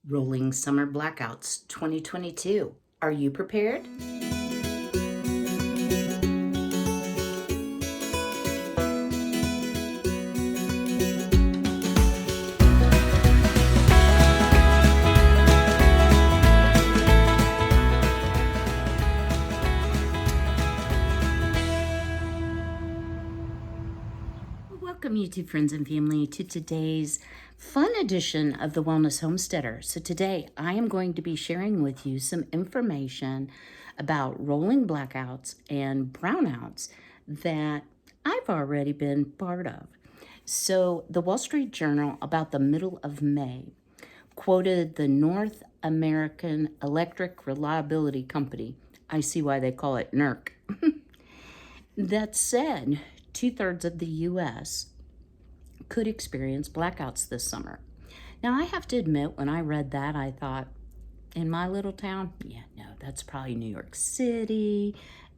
Rolling Summer Blackouts 2022. Are you prepared? Welcome, YouTube friends and family, to today's fun edition of the Wellness Homesteader. So today I am going to be sharing with you some information about rolling blackouts and brownouts that I've already been part of. So the Wall Street Journal, about the middle of May, quoted the North American Electric Reliability Company, I see why they call it NERC, that said 2/3 of the U.S. could experience blackouts this summer. Now, I have to admit, when I read that, I thought, in my little town, yeah, no, that's probably New York City,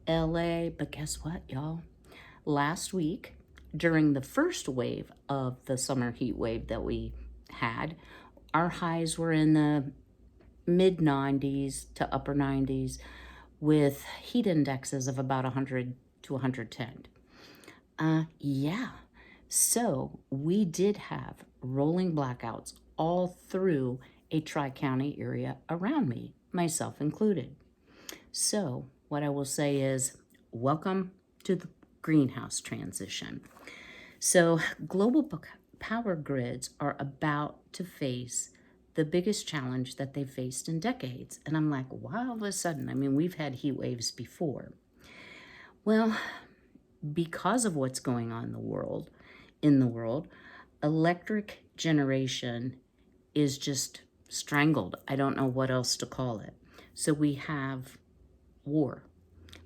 LA, but guess what, y'all? Last week, during the first wave of the summer heat wave that we had, our highs were in the mid 90s to upper 90s with heat indexes of about 100 to 110. Yeah. So we did have rolling blackouts all through a tri-county area around me, myself included. So what I will say is, welcome to the greenhouse transition. So global power grids are about to face the biggest challenge that they've faced in decades. And I'm like, why all of a sudden? I mean, we've had heat waves before. Well, because of what's going on in the world, electric generation is just strangled. I don't know what else to call it. So we have war,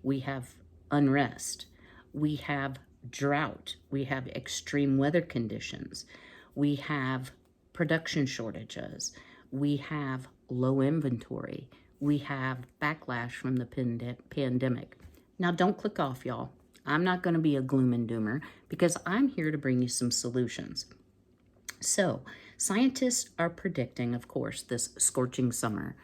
we have unrest, we have drought, we have extreme weather conditions, we have production shortages, we have low inventory, we have backlash from the pandemic. Now, don't click off, y'all. I'm not going to be a gloom and doomer because I'm here to bring you some solutions. So, scientists are predicting, of course, this scorching summer,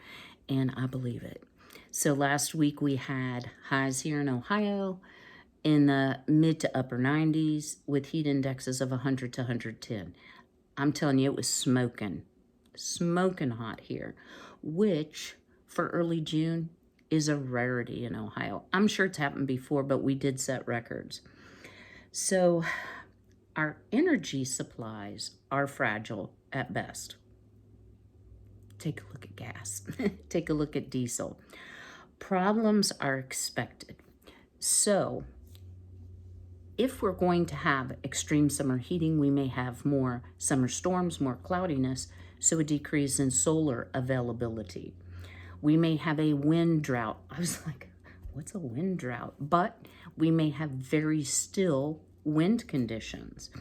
and I believe it. So last week we had highs here in Ohio in the mid to upper 90s with heat indexes of 100 to 110. I'm telling you, it was smoking hot here, which for early June is a rarity in Ohio. I'm sure it's happened before, but we did set records. So our energy supplies are fragile at best. Take a look at gas. Take a look at diesel. Problems are expected. So if we're going to have extreme summer heating, we may have more summer storms, more cloudiness, so a decrease in solar availability. We may have a wind drought. I was like, what's a wind drought? But we may have very still wind conditions.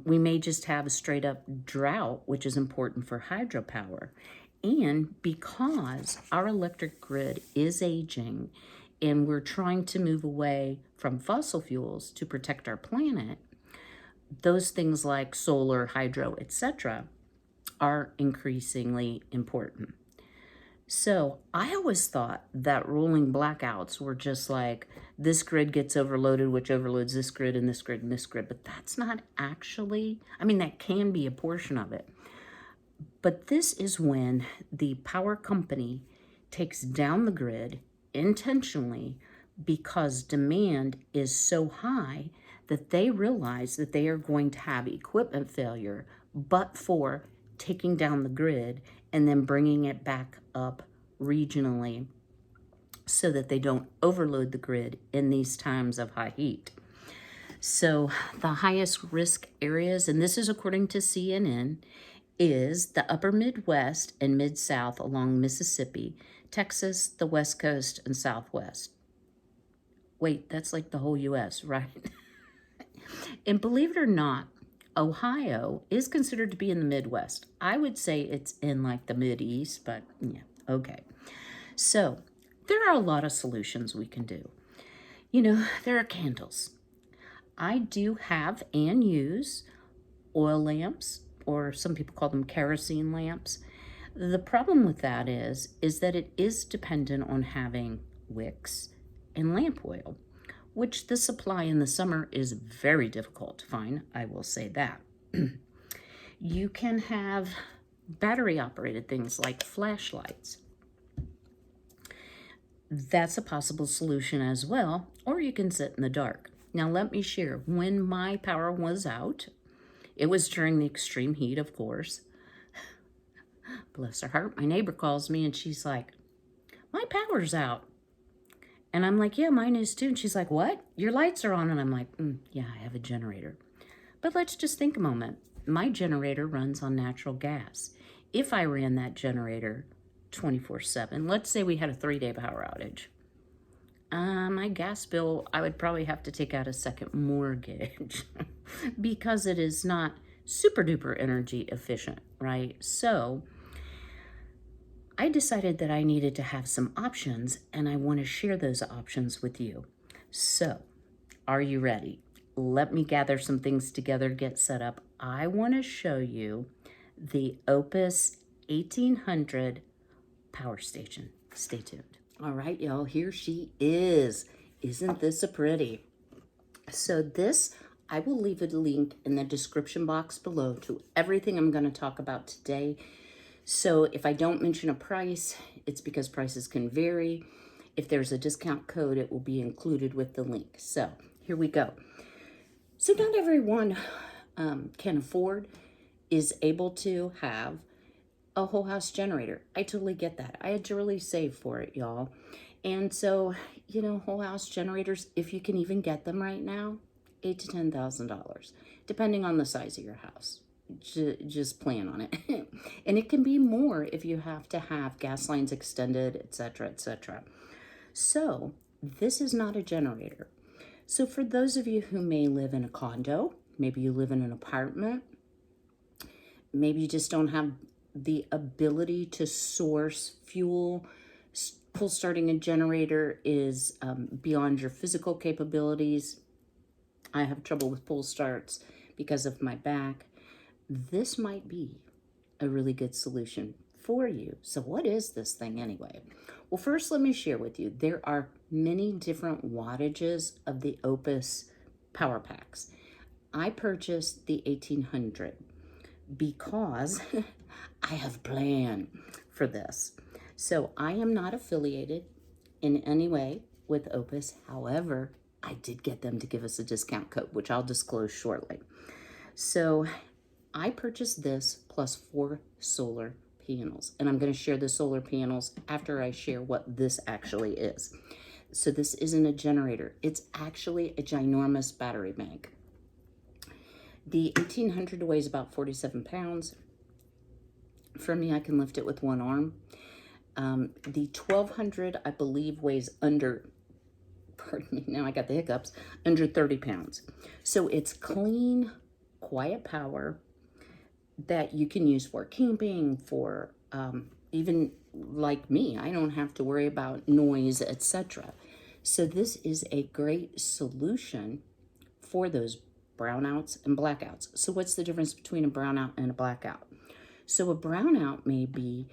We may just have a straight up drought, which is important for hydropower. And because our electric grid is aging and we're trying to move away from fossil fuels to protect our planet, those things like solar, hydro, etc., are increasingly important. So I always thought that rolling blackouts were just like this grid gets overloaded, which overloads this grid and this grid and this grid. But that's not actually, I mean, that can be a portion of it. But this is when the power company takes down the grid intentionally because demand is so high that they realize that they are going to have equipment failure, but for taking down the grid and then bringing it back up regionally so that they don't overload the grid in these times of high heat. So the highest risk areas, and this is according to CNN, is the upper Midwest and Mid-South along Mississippi, Texas, the West Coast, and Southwest. Wait, that's like the whole U.S., right? And believe it or not, Ohio is considered to be in the Midwest. I would say it's in like the Mid-East, but yeah, okay. So there are a lot of solutions we can do. You know, there are candles. I do have and use oil lamps, or some people call them kerosene lamps. The problem with that is that it is dependent on having wicks and lamp oil, which the supply in the summer is very difficult to find, I will say that. You can have battery operated things like flashlights. That's a possible solution as well, or you can sit in the dark. Now let me share, when my power was out, it was during the extreme heat, of course. Bless her heart, my neighbor calls me and she's like, my power's out. And I'm like, yeah, mine is too. And she's like, what? Your lights are on. And I'm like, yeah, I have a generator. But let's just think a moment. My generator runs on natural gas. If I ran that generator 24/7, let's say we had a 3-day power outage, my gas bill, I would probably have to take out a second mortgage because it is not super duper energy efficient, right? So I decided that I needed to have some options, and I want to share those options with you. So, are you ready? Let me gather some things together, get set up. I want to show you the Oupes 1800 power station. Stay tuned. All right, y'all, here she is. Isn't this a pretty? So this, I will leave a link in the description box below to everything I'm going to talk about today. So if I don't mention a price, it's because prices can vary. If there's a discount code, it will be included with the link. So here we go. So not everyone can afford, is able to have a whole house generator. I totally get that. I had to really save for it, y'all. And so, you know, whole house generators, if you can even get them right now, $8,000 to $10,000, depending on the size of your house. Just plan on it. And it can be more if you have to have gas lines extended, etc., etc. So this is not a generator. So for those of you who may live in a condo, maybe you live in an apartment, maybe you just don't have the ability to source fuel, pull starting a generator is beyond your physical capabilities. I have trouble with pull starts because of my back. This might be a really good solution for you. So what is this thing anyway? Well, first let me share with you, there are many different wattages of the Oupes power packs. I purchased the 1800 because I have a plan for this. So I am not affiliated in any way with Oupes. However, I did get them to give us a discount code, which I'll disclose shortly. So I purchased this plus 4 solar panels, and I'm going to share the solar panels after I share what this actually is. So this isn't a generator. It's actually a ginormous battery bank. The 1800 weighs about 47 pounds. For me, I can lift it with one arm. The 1200, I believe, weighs under, pardon me, now I got the hiccups, under 30 pounds. So it's clean, quiet power that you can use for camping, for even like me, I don't have to worry about noise, etc. So this is a great solution for those brownouts and blackouts. So what's the difference between a brownout and a blackout? So a brownout may be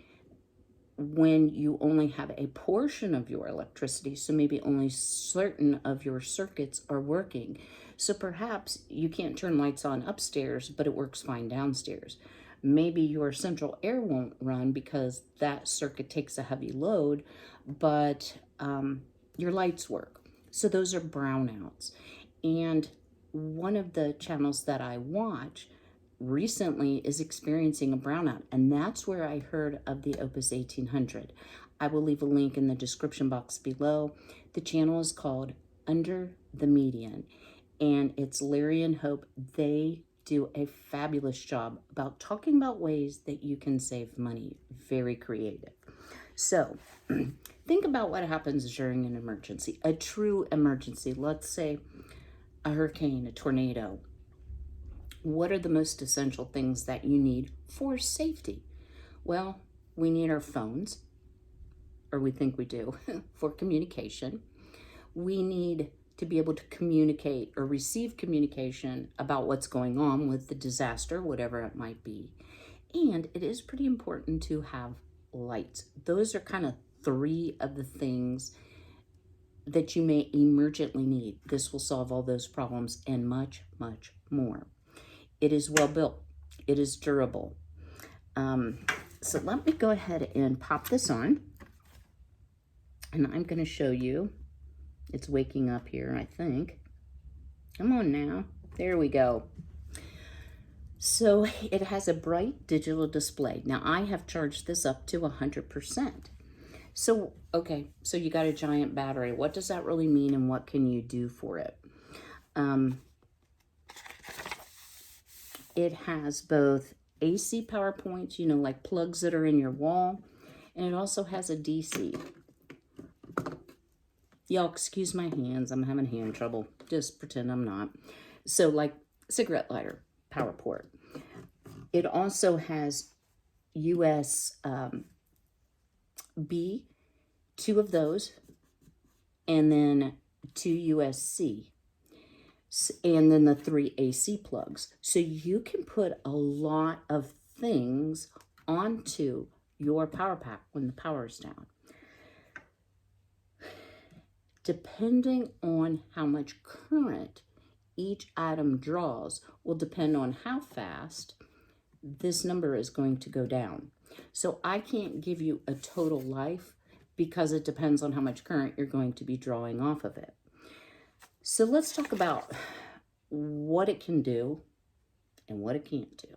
when you only have a portion of your electricity, so maybe only certain of your circuits are working. So perhaps you can't turn lights on upstairs, but it works fine downstairs. Maybe your central air won't run because that circuit takes a heavy load, but your lights work. So those are brownouts. And one of the channels that I watch recently is experiencing a brownout, and that's where I heard of the Oupes 1800. I will leave a link in the description box below. The channel is called Under the Median, and it's Larry and Hope. They do a fabulous job about talking about ways that you can save money. Very creative. So think about what happens during an emergency, a true emergency. Let's say a hurricane, a tornado. What are the most essential things that you need for safety? Well, we need our phones, or we think we do, for communication. We need to be able to communicate or receive communication about what's going on with the disaster, whatever it might be. And it is pretty important to have lights. Those are kind of three of the things that you may emergently need. This will solve all those problems and much, much more. It is well built. It is durable. So let me go ahead and pop this on. And I'm going to show you. It's waking up here, I think. Come on now. There we go. So it has a bright digital display. Now I have charged this up to 100%. So, okay, so you got a giant battery. What does that really mean and what can you do for it? It has both AC power points, you know, like plugs that are in your wall, and it also has a DC. Y'all, excuse my hands. I'm having hand trouble. Just pretend I'm not. So like cigarette lighter, power port. It also has USB, 2 of those, and then 2 USB, and then the 3 AC plugs. So you can put a lot of things onto your power pack when the power is down. Depending on how much current each item draws will depend on how fast this number is going to go down. So I can't give you a total life because it depends on how much current you're going to be drawing off of it. So let's talk about what it can do and what it can't do.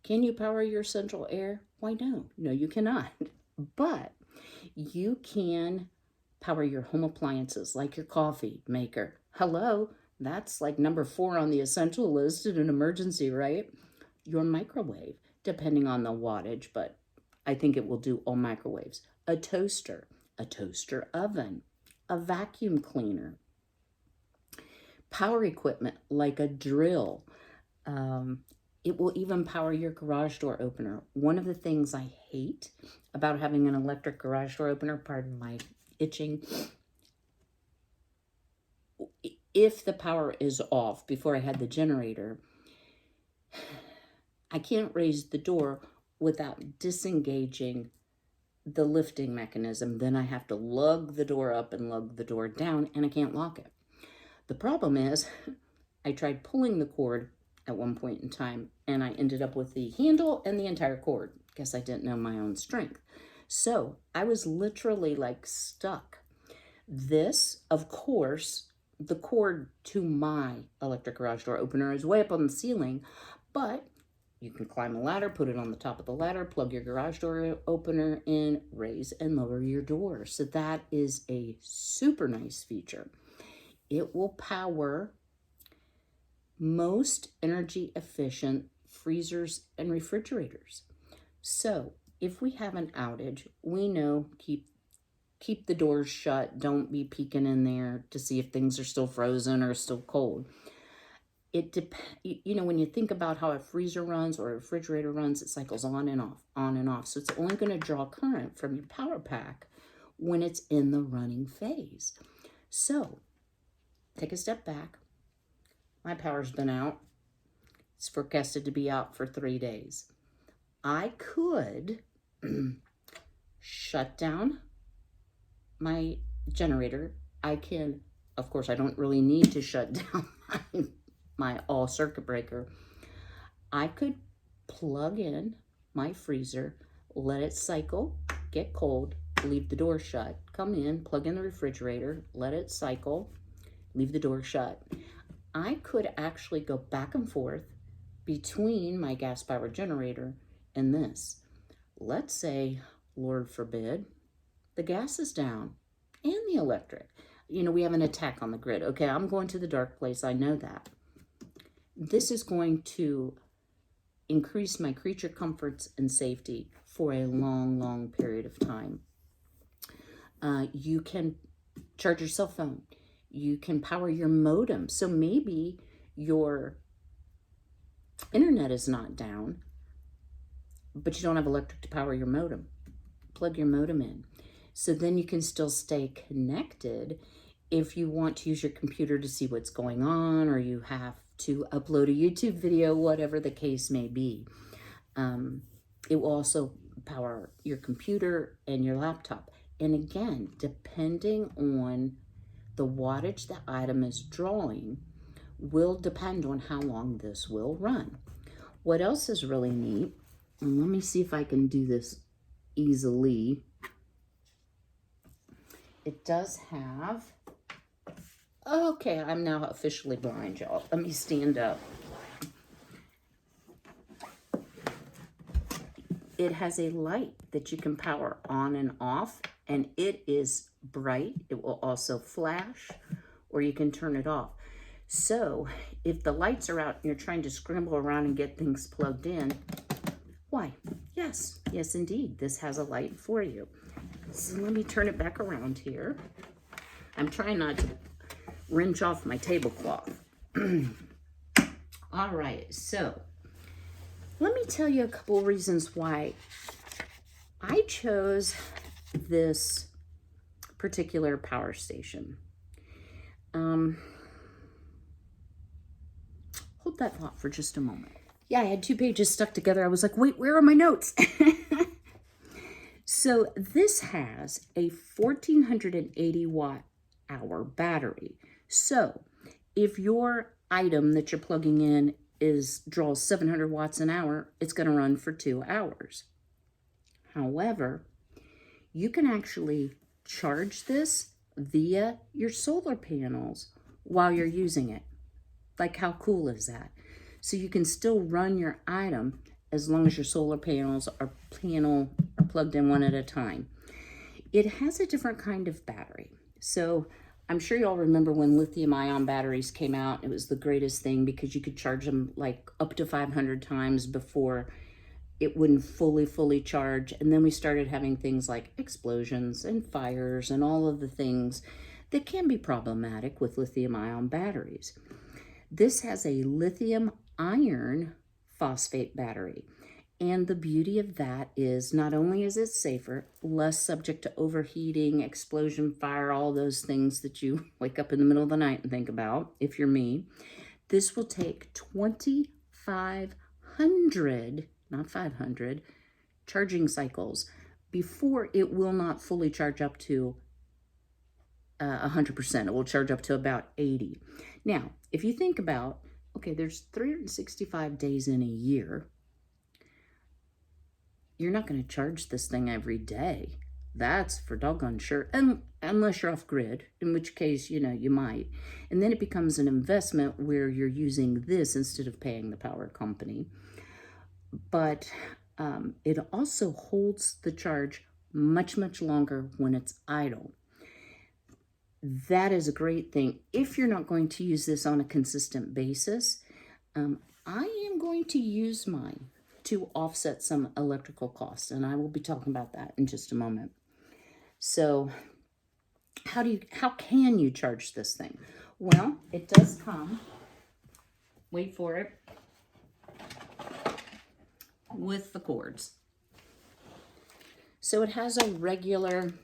Can you power your central air? Why no? No, you cannot. But you can power your home appliances like your coffee maker. Hello, that's like number 4 on the essential list in an emergency, right? Your microwave, depending on the wattage, but I think it will do all microwaves. A toaster oven, a vacuum cleaner, power equipment like a drill. It will even power your garage door opener. One of the things I hate about having an electric garage door opener, pardon my itching, if the power is off before I had the generator, I can't raise the door without disengaging the lifting mechanism. Then I have to lug the door up and lug the door down, and I can't lock it. The problem is I tried pulling the cord at one point in time, and I ended up with the handle and the entire cord. Guess I didn't know my own strength. So I was literally like stuck. This, of course, the cord to my electric garage door opener is way up on the ceiling, but you can climb a ladder, put it on the top of the ladder, plug your garage door opener in, raise and lower your door. So that is a super nice feature. It will power most energy efficient freezers and refrigerators. So if we have an outage, we know keep the doors shut. Don't be peeking in there to see if things are still frozen or still cold. You know, when you think about how a freezer runs or a refrigerator runs, it cycles on and off, on and off. So it's only going to draw current from your power pack when it's in the running phase. So take a step back. My power's been out. It's forecasted to be out for 3 days. I could shut down my generator. I can, of course, I don't really need to shut down my all circuit breaker. I could plug in my freezer, let it cycle, get cold, leave the door shut, come in, plug in the refrigerator, let it cycle, leave the door shut. I could actually go back and forth between my gas powered generator and this. Let's say, Lord forbid, the gas is down and the electric. You know, we have an attack on the grid. Okay, I'm going to the dark place. I know that. This is going to increase my creature comforts and safety for a long, long period of time. You can charge your cell phone. You can power your modem. So maybe your internet is not down, but you don't have electric to power your modem. Plug your modem in. So then you can still stay connected if you want to use your computer to see what's going on, or you have to upload a YouTube video, whatever the case may be. It will also power your computer and your laptop. And again, depending on the wattage the item is drawing will depend on how long this will run. What else is really neat, and let me see if I can do this easily. It does have, okay, I'm now officially blind, y'all. Let me stand up. It has a light that you can power on and off, and it is bright. It will also flash, or you can turn it off. So if the lights are out and you're trying to scramble around and get things plugged in, why, yes, indeed, this has a light for you. So let me turn it back around here. I'm trying not to wrench off my tablecloth. All right, so let me tell you a couple reasons why I chose this particular power station. Hold that thought for just a moment. Yeah, I had 2 pages stuck together. I was like, wait, where are my notes? So this has a 1480 watt hour battery. So if your item that you're plugging in draws 700 watts an hour, it's going to run for 2 hours. However, you can actually charge this via your solar panels while you're using it. Like, how cool is that? So you can still run your item as long as your solar panels are plugged in one at a time. It has a different kind of battery. So I'm sure you all remember when lithium-ion batteries came out. It was the greatest thing because you could charge them like up to 500 times before it wouldn't fully charge. And then we started having things like explosions and fires and all of the things that can be problematic with lithium-ion batteries. This has a lithium iron phosphate battery. And the beauty of that is not only is it safer, less subject to overheating, explosion, fire, all those things that you wake up in the middle of the night and think about, if you're me. This will take 2,500, not 500, charging cycles before it will not fully charge up to 100%. It will charge up to about 80. Now, if you think about, okay, there's 365 days in a year. You're not going to charge this thing every day. That's for doggone sure. And unless you're off grid, in which case, you might. And then it becomes an investment where you're using this instead of paying the power company. But it also holds the charge much longer when it's idle. That is a great thing. If you're not going to use this on a consistent basis, I am going to use mine to offset some electrical costs, and I will be talking about that in just a moment. So how can you charge this thing? Well, it does come, wait for it, with the cords. So it has a regular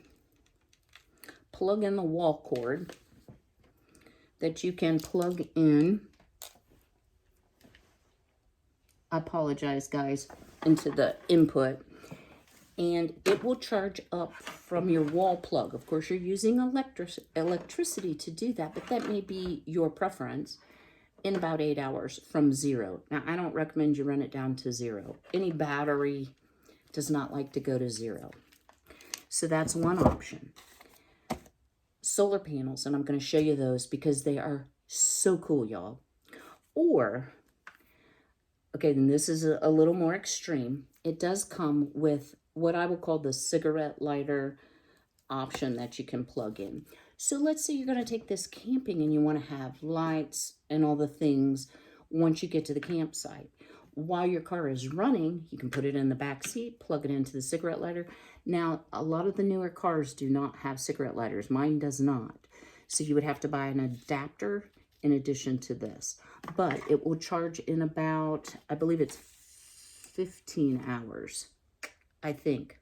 plug in the wall cord that you can plug in, I apologize guys, into the input, and it will charge up from your wall plug. Of course, you're using electricity to do that, but that may be your preference, in about 8 hours from 0. Now, I don't recommend you run it down to 0. Any battery does not like to go to 0. So that's one option. Solar panels, and I'm going to show you those because they are so cool, y'all. Or, okay, then this is a little more extreme. It does come with what I will call the cigarette lighter option that you can plug in. So let's say you're going to take this camping and you want to have lights and all the things once you get to the campsite. While your car is running, you can put it in the back seat, plug it into the cigarette lighter. Now, a lot of the newer cars do not have cigarette lighters. Mine does not. So you would have to buy an adapter in addition to this. But it will charge in about, I believe it's 15 hours, I think.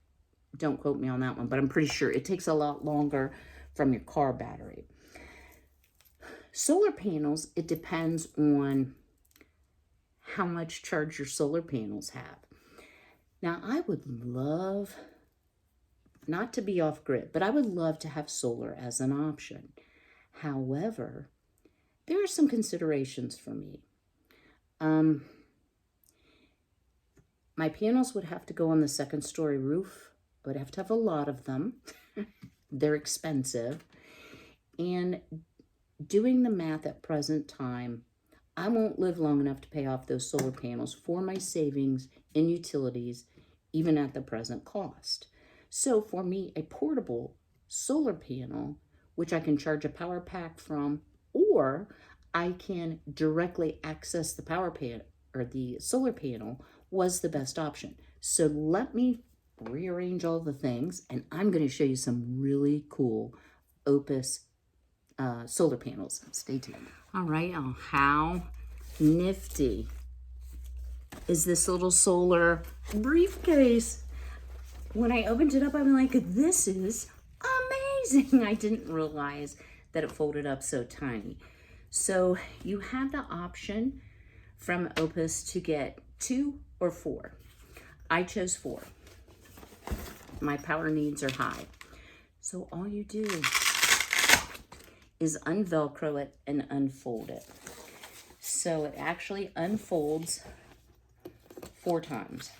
Don't quote me on that one, but I'm pretty sure it takes a lot longer from your car battery. Solar panels, it depends on how much charge your solar panels have. Now, I would love, not to be off grid, but I would love to have solar as an option. However, there are some considerations for me. My panels would have to go on the second story roof. I would have to have a lot of them. They're expensive. And doing the math at present time, I won't live long enough to pay off those solar panels for my savings in utilities, even at the present cost. So for me, a portable solar panel, which I can charge a power pack from, or I can directly access the power panel or the solar panel, was the best option. So let me rearrange all the things, and I'm going to show you some really cool Oupes solar panels. Stay tuned. All right, how nifty is this little solar briefcase? When I opened it up, I'm like, this is amazing. I didn't realize that it folded up so tiny. So you have the option from Oupes to get 2 or 4. I chose 4. My power needs are high. So all you do is unvelcro it and unfold it. So it actually unfolds 4 times.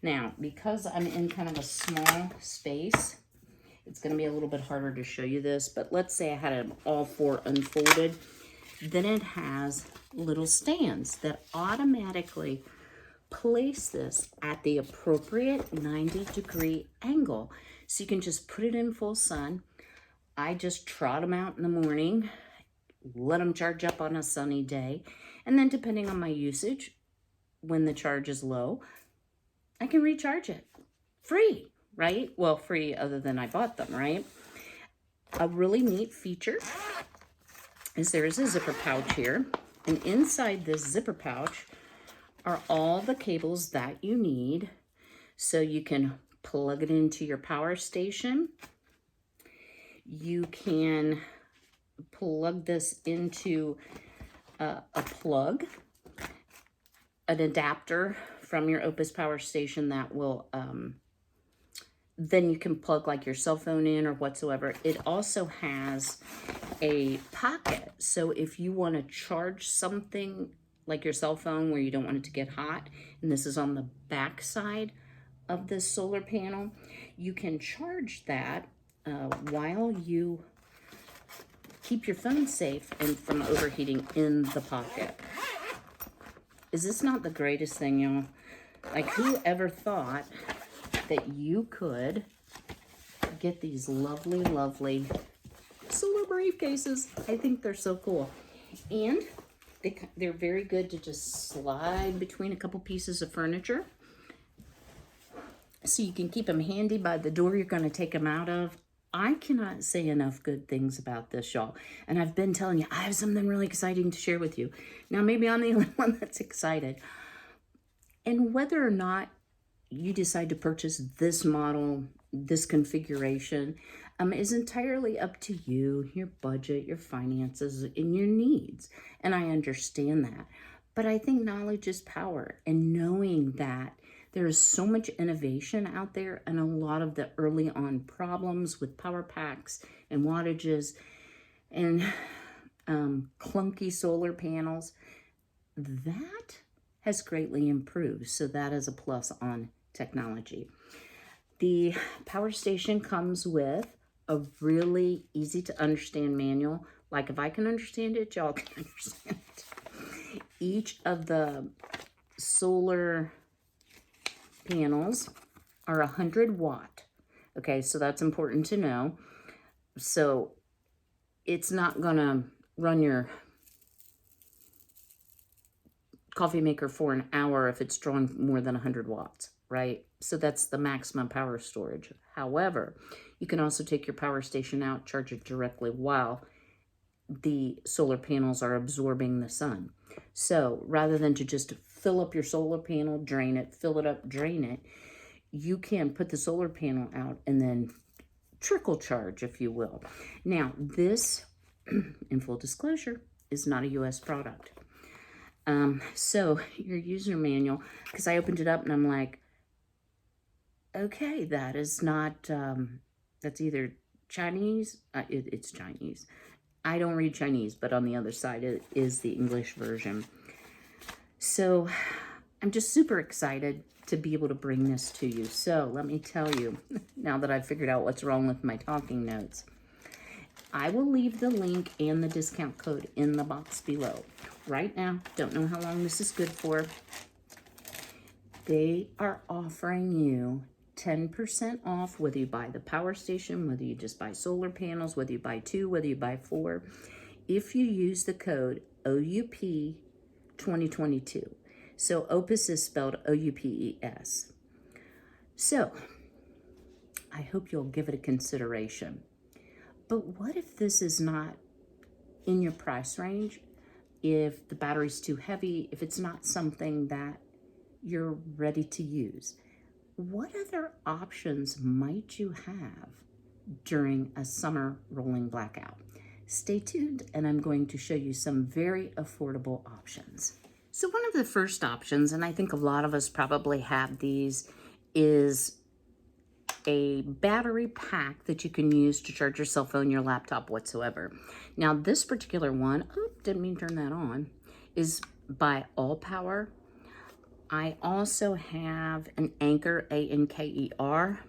Now, because I'm in kind of a small space, it's going to be a little bit harder to show you this, but let's say I had them all 4 unfolded. Then it has little stands that automatically place this at the appropriate 90-degree angle. So you can just put it in full sun. I just trot them out in the morning, let them charge up on a sunny day, and then depending on my usage, when the charge is low, I can recharge it. Free, right? Well, free other than I bought them, right? A really neat feature is there is a zipper pouch here, and inside this zipper pouch are all the cables that you need, so you can plug it into your power station. You can plug this into a plug, an adapter from your Oupes power station that will, then you can plug like your cell phone in or whatsoever. It also has a pocket. So if you want to charge something like your cell phone where you don't want it to get hot, and this is on the back side of this solar panel, you can charge that while you keep your phone safe and from overheating in the pocket. Is this not the greatest thing, y'all? Like, who ever thought that you could get these lovely, lovely solar briefcases? I think they're so cool. And they're very good to just slide between a couple pieces of furniture. So you can keep them handy by the door you're going to take them out of. I cannot say enough good things about this, y'all. And I've been telling you, I have something really exciting to share with you. Now, maybe I'm the only one that's excited. And whether or not you decide to purchase this model, this configuration, is entirely up to you, your budget, your finances, and your needs. And I understand that. But I think knowledge is power. And knowing that there is so much innovation out there, and a lot of the early on problems with power packs and wattages and clunky solar panels, that has greatly improved. So that is a plus on technology. The power station comes with a really easy to understand manual. Like, if I can understand it, y'all can understand it. Each of the solar panels are 100 watt. Okay, so that's important to know. So it's not gonna run your coffee maker for an hour if it's drawing more than 100 watts, right? So that's the maximum power storage. However, you can also take your power station out, charge it directly while the solar panels are absorbing the sun. So rather than to just fill up your solar panel, drain it, fill it up, drain it, you can put the solar panel out and then trickle charge, if you will. Now, this, in full disclosure, is not a U.S. product. So your user manual, because I opened it up and I'm like, okay, that is not, that's either Chinese, it's Chinese. I don't read Chinese, but on the other side it is the English version. So I'm just super excited to be able to bring this to you. So let me tell you, now that I've figured out what's wrong with my talking notes, I will leave the link and the discount code in the box below. Right now, don't know how long this is good for. They are offering you 10% off, whether you buy the power station, whether you just buy solar panels, whether you buy 2, whether you buy 4, if you use the code OUP 2022. So Oupes is spelled OUPES. So I hope you'll give it a consideration. But what if this is not in your price range? If the battery's too heavy, if it's not something that you're ready to use, what other options might you have during a summer rolling blackout? Stay tuned, and I'm going to show you some very affordable options. So one of the first options, and I think a lot of us probably have these, is a battery pack that you can use to charge your cell phone, your laptop, whatsoever. Now this particular one, oh, didn't mean to turn that on, is by All Power. I also have an Anker, A-N-K-E-R,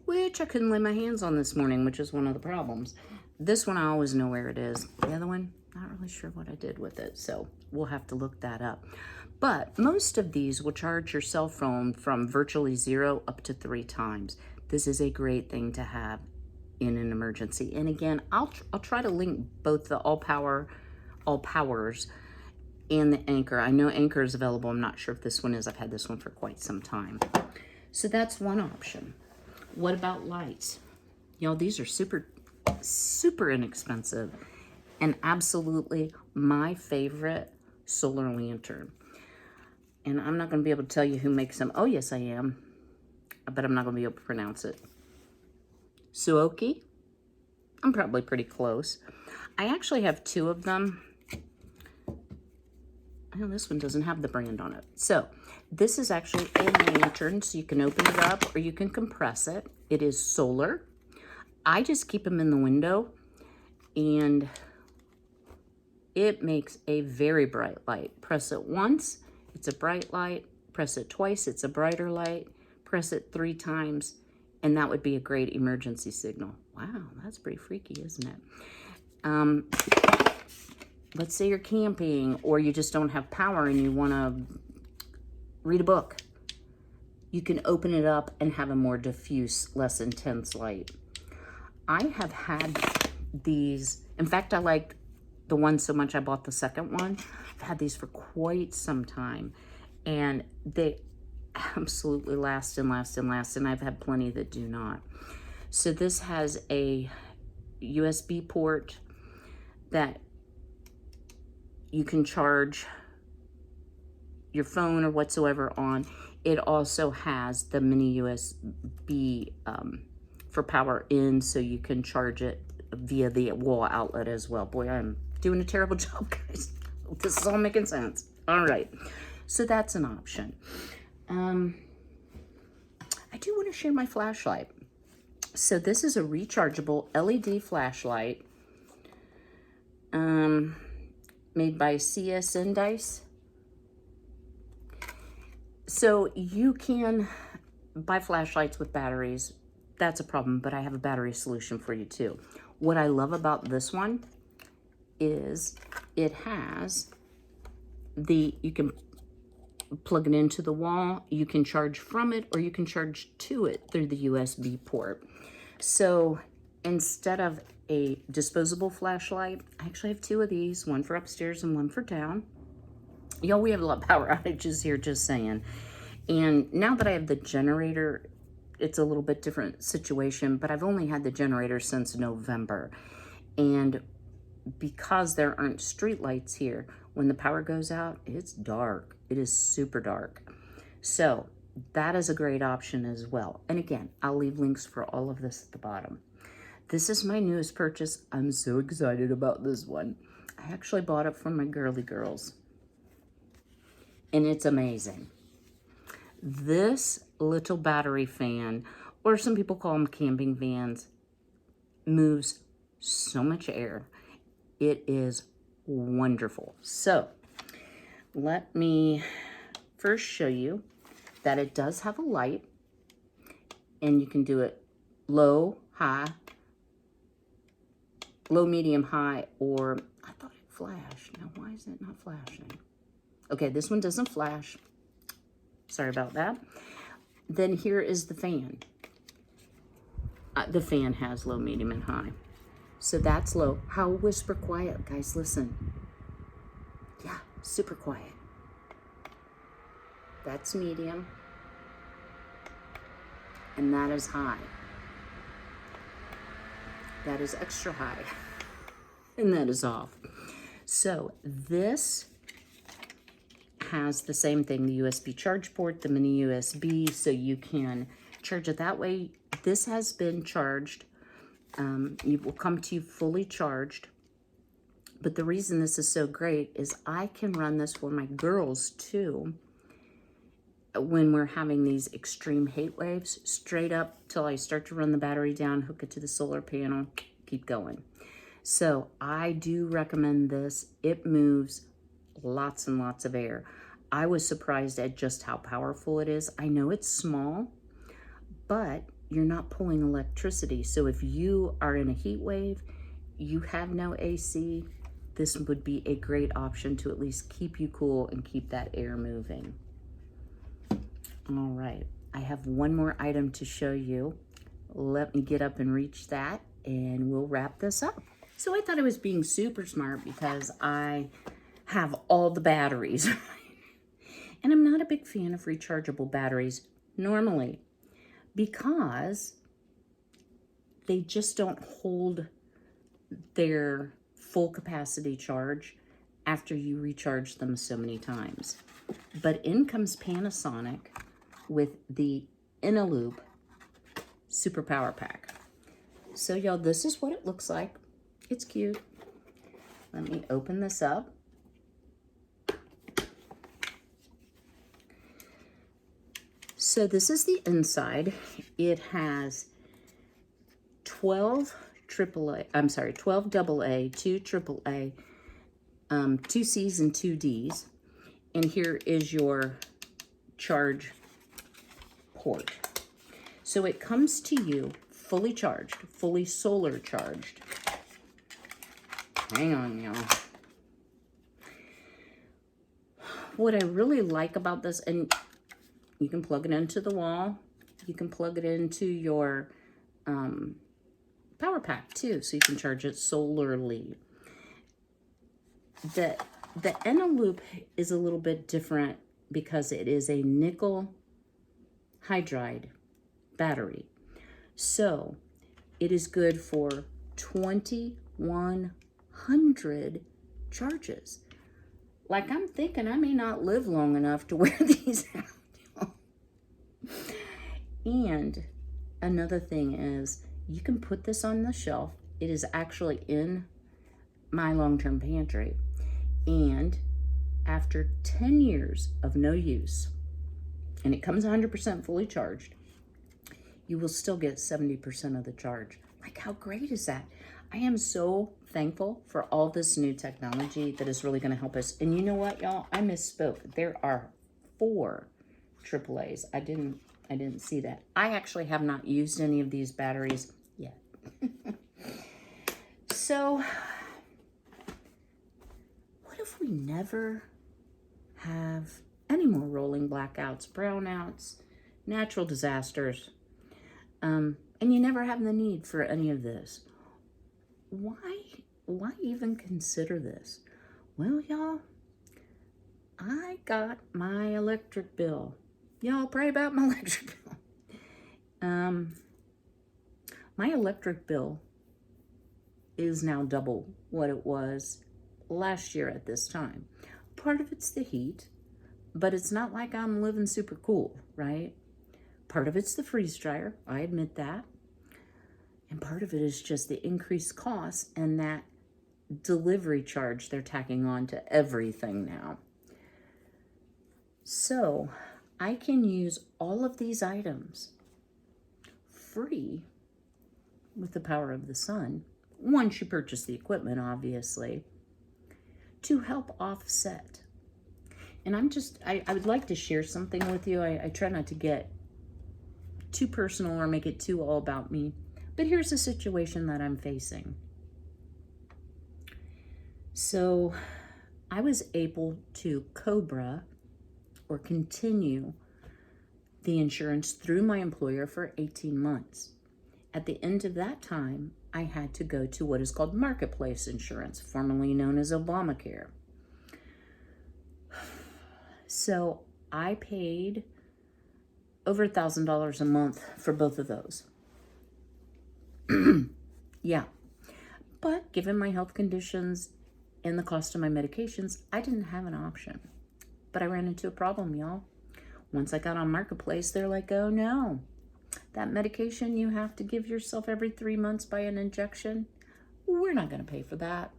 which I couldn't lay my hands on this morning, which is one of the problems. This one I always know where it is. The other one, not really sure what I did with it, so we'll have to look that up. But most of these will charge your cell phone from virtually 0 up to 3 times. This is a great thing to have in an emergency. And again, I'll try to link both the All Powers and the Anker. I know Anker is available. I'm not sure if this one is. I've had this one for quite some time. So that's one option. What about lights? You know, these are super inexpensive and absolutely my favorite solar lantern. And I'm not going to be able to tell you who makes them. Oh, yes, I am. But I'm not going to be able to pronounce it. Suoki? I'm probably pretty close. I actually have 2 of them. Oh, this one doesn't have the brand on it. So this is actually a lantern, so you can open it up or you can compress it. It is solar. I just keep them in the window, and it makes a very bright light. Press it once, it's a bright light. Press it twice, it's a brighter light. Press it 3 times, and that would be a great emergency signal. Wow, that's pretty freaky, isn't it? Let's say you're camping or you just don't have power and you want to read a book. You can open it up and have a more diffuse, less intense light. I have had these. In fact, I liked the one so much I bought the second one. I've had these for quite some time, and they absolutely last and last and last, and I've had plenty that do not. So this has a USB port that you can charge your phone or whatsoever on. It also has the mini USB for power in, so you can charge it via the wall outlet as well. Boy, I'm doing a terrible job, guys. This is all making sense. All right, so that's an option. I do want to share my flashlight. So this is a rechargeable LED flashlight made by CSN Dice. So you can buy flashlights with batteries. That's a problem, but I have a battery solution for you too. What I love about this one is it has you can plug it into the wall, you can charge from it, or you can charge to it through the USB port. So instead of a disposable flashlight, I actually have 2 of these, one for upstairs and one for down. Y'all, we have a lot of power outages here, just saying. And now that I have the generator, it's a little bit different situation, but I've only had the generator since November. And because there aren't street lights here, when the power goes out, it's dark. It is super dark. So that is a great option as well. And again, I'll leave links for all of this at the bottom. This is my newest purchase. I'm so excited about this one. I actually bought it for my girly girls. and it's amazing. This little battery fan, or some people call them camping fans, moves so much air. It is wonderful. So let me first show you that it does have a light, and you can do it low, high, low, medium, high, or I thought it flashed. Now, why is it not flashing? Okay, this one doesn't flash. Sorry about that. Then here is the fan. The fan has low, medium, and high. So that's low. How whisper quiet, guys, listen. Yeah, super quiet. That's medium. And that is high. That is extra high. And that is off. So this has the same thing, the USB charge port, the mini USB, so you can charge it that way. This has been charged. It will come to you fully charged. But the reason this is so great is I can run this for my girls too when we're having these extreme heat waves, straight up till I start to run the battery down, hook it to the solar panel, keep going. So I do recommend this. It moves lots and lots of air. I was surprised at just how powerful it is. I know it's small, but you're not pulling electricity. So if you are in a heat wave, you have no AC, this would be a great option to at least keep you cool and keep that air moving. All right, I have one more item to show you. Let me get up and reach that and we'll wrap this up. So I thought I was being super smart because I have all the batteries. And I'm not a big fan of rechargeable batteries normally because they just don't hold their full capacity charge after you recharge them so many times. But in comes Panasonic with the Oupes Super Power Pack. So y'all, this is what it looks like. It's cute. Let me open this up. So this is the inside. It has 12 AA, 2 AAA, 2 C's and 2 D's. And here is your charge port. So it comes to you fully charged, fully solar charged. Hang on, y'all. What I really like about this, and you can plug it into the wall. You can plug it into your power pack too, so you can charge it solarly. The Oupes is a little bit different because it is a nickel hydride battery. So it is good for 2,100 charges. Like, I'm thinking I may not live long enough to wear these out. And another thing is you can put this on the shelf. It is actually in my long-term pantry. And after 10 years of no use, and it comes 100% fully charged, you will still get 70% of the charge. Like, how great is that? I am so thankful for all this new technology that is really going to help us. And you know what, y'all? I misspoke. There are 4 AAAs. I didn't see that. I actually have not used any of these batteries yet. So, what if we never have any more rolling blackouts, brownouts, natural disasters, and you never have the need for any of this? Why even consider this? Well, y'all, I got my electric bill. Y'all pray about my electric bill. My electric bill is now double what it was last year at this time. Part of it's the heat, but it's not like I'm living super cool, right? Part of it's the freeze dryer, I admit that. And part of it is just the increased costs and that delivery charge they're tacking on to everything now. So I can use all of these items free with the power of the sun, once you purchase the equipment, obviously, to help offset. And I would like to share something with you. I try not to get too personal or make it too all about me, but here's a situation that I'm facing. So I was able to COBRA or continue the insurance through my employer for 18 months. At the end of that time, I had to go to what is called marketplace insurance, formerly known as Obamacare. So I paid over $1,000 a month for both of those. Yeah. But given my health conditions and the cost of my medications, I didn't have an option. But I ran into a problem, y'all. Once I got on Marketplace, they're like, oh no, that medication you have to give yourself every 3 months by an injection, we're not going to pay for that.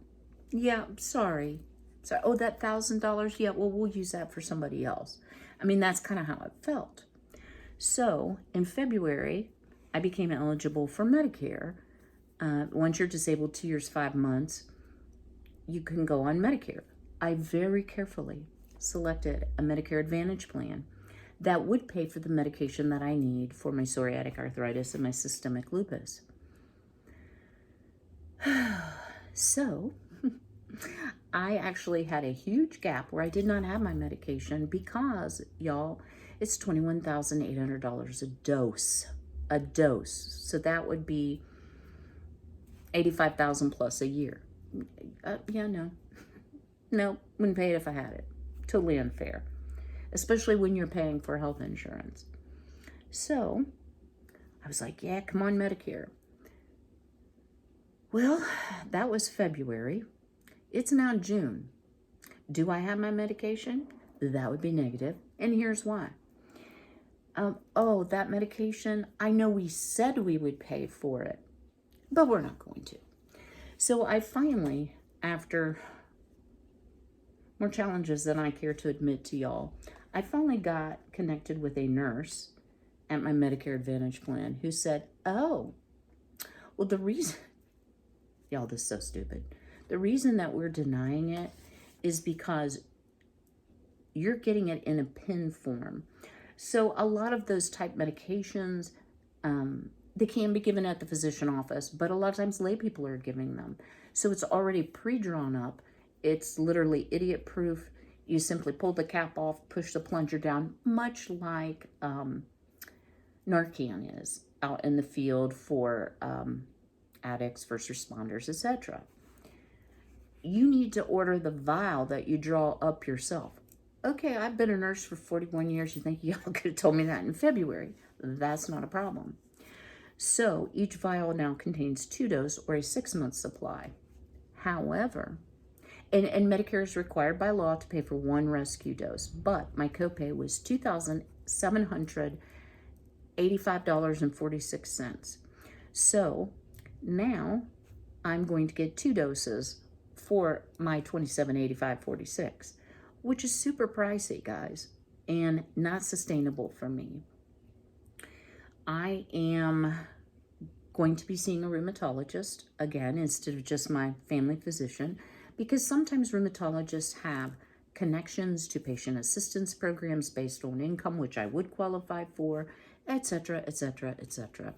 Yeah, sorry. So, oh, that $1,000, yeah, well, we'll use that for somebody else. I mean, that's kind of how it felt. So in February, I became eligible for Medicare. Once you're disabled 2 years, 5 months, you can go on Medicare. I very carefully selected a Medicare Advantage plan that would pay for the medication that I need for my psoriatic arthritis and my systemic lupus. So I actually had a huge gap where I did not have my medication because, y'all, it's $21,800 a dose. A dose. So that would be $85,000 plus a year. No, wouldn't pay it if I had it. Totally unfair, especially when you're paying for health insurance. So I was like, yeah, come on, Medicare. Well, that was February. It's now June. Do I have my medication? That would be negative. And here's why. Oh, that medication, I know we said we would pay for it, but we're not going to. So I finally, after more challenges than I care to admit to y'all, I finally got connected with a nurse at my Medicare Advantage plan who said, oh, well, the reason, y'all, this is so stupid. The reason that we're denying it is because you're getting it in a pen form. So a lot of those type medications, they can be given at the physician office, but a lot of times lay people are giving them. So it's already pre-drawn up. It's literally idiot proof. You simply pull the cap off, push the plunger down, much like Narcan is out in the field for addicts, first responders, etc. You need to order the vial that you draw up yourself. Okay, I've been a nurse for 41 years. You think y'all could have told me that in February. That's not a problem. So each vial now contains 2 doses or a 6-month supply. However, and Medicare is required by law to pay for 1 rescue dose, but my copay was $2,785.46. So now I'm going to get 2 doses for my $27.85.46, which is super pricey, guys, and not sustainable for me. I am going to be seeing a rheumatologist again instead of just my family physician, because sometimes rheumatologists have connections to patient assistance programs based on income, which I would qualify for, etc., etc., etc.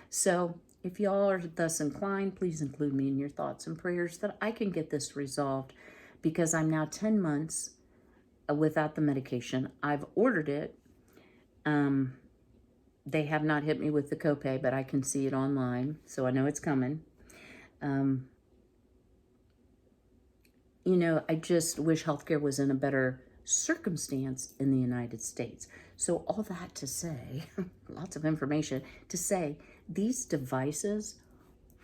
So if y'all are thus inclined, please include me in your thoughts and prayers that I can get this resolved, because I'm now 10 months without the medication. I've ordered it. They have not hit me with the copay, but I can see it online, so I know it's coming. I just wish healthcare was in a better circumstance in the United States. So all that to say, lots of information to say, these devices,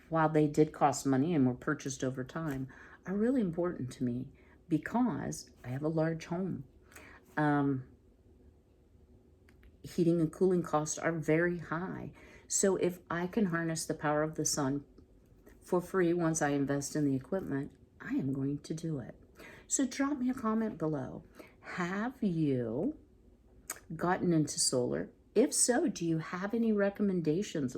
while they did cost money and were purchased over time, are really important to me because I have a large home. Heating and cooling costs are very high. So if I can harness the power of the sun for free once I invest in the equipment, I am going to do it. So drop me a comment below. Have you gotten into solar? If so, do you have any recommendations?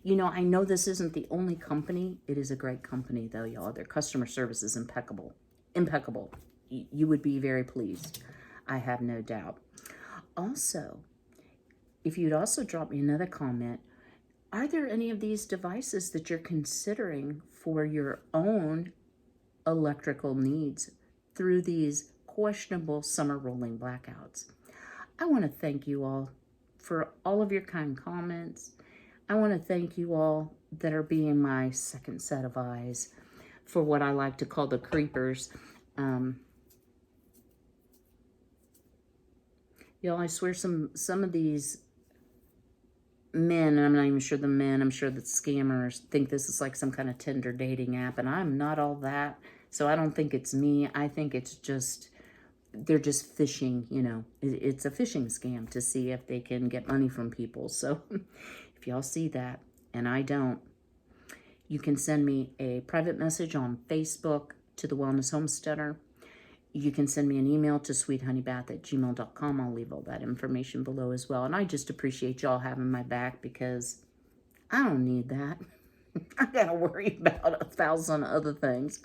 You know, I know this isn't the only company. It is a great company, though, y'all. Their customer service is impeccable. Impeccable. You would be very pleased. I have no doubt. Also, if you'd also drop me another comment, are there any of these devices that you're considering for your own electrical needs through these questionable summer rolling blackouts? I want to thank you all for all of your kind comments. I want to thank you all that are being my second set of eyes for what I like to call the creepers. Y'all, I swear some of these men, and I'm not even sure the men, I'm sure the scammers think this is like some kind of Tinder dating app, and I'm not all that. So I don't think it's me. I think it's just, they're just phishing, you know. It's a phishing scam to see if they can get money from people. So if y'all see that, and I don't, you can send me a private message on Facebook to the Wellness Homesteader. You can send me an email to sweethoneybath@gmail.com. I'll leave all that information below as well. And I just appreciate y'all having my back, because I don't need that. I gotta worry about 1,000 other things.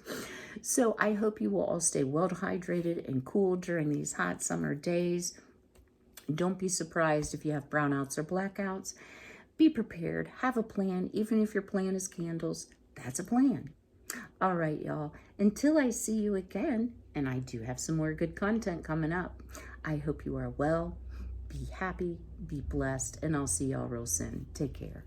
So I hope you will all stay well hydrated and cool during these hot summer days. Don't be surprised if you have brownouts or blackouts. Be prepared. Have a plan. Even if your plan is candles, that's a plan. All right, y'all. Until I see you again, and I do have some more good content coming up, I hope you are well, be happy, be blessed, and I'll see y'all real soon. Take care.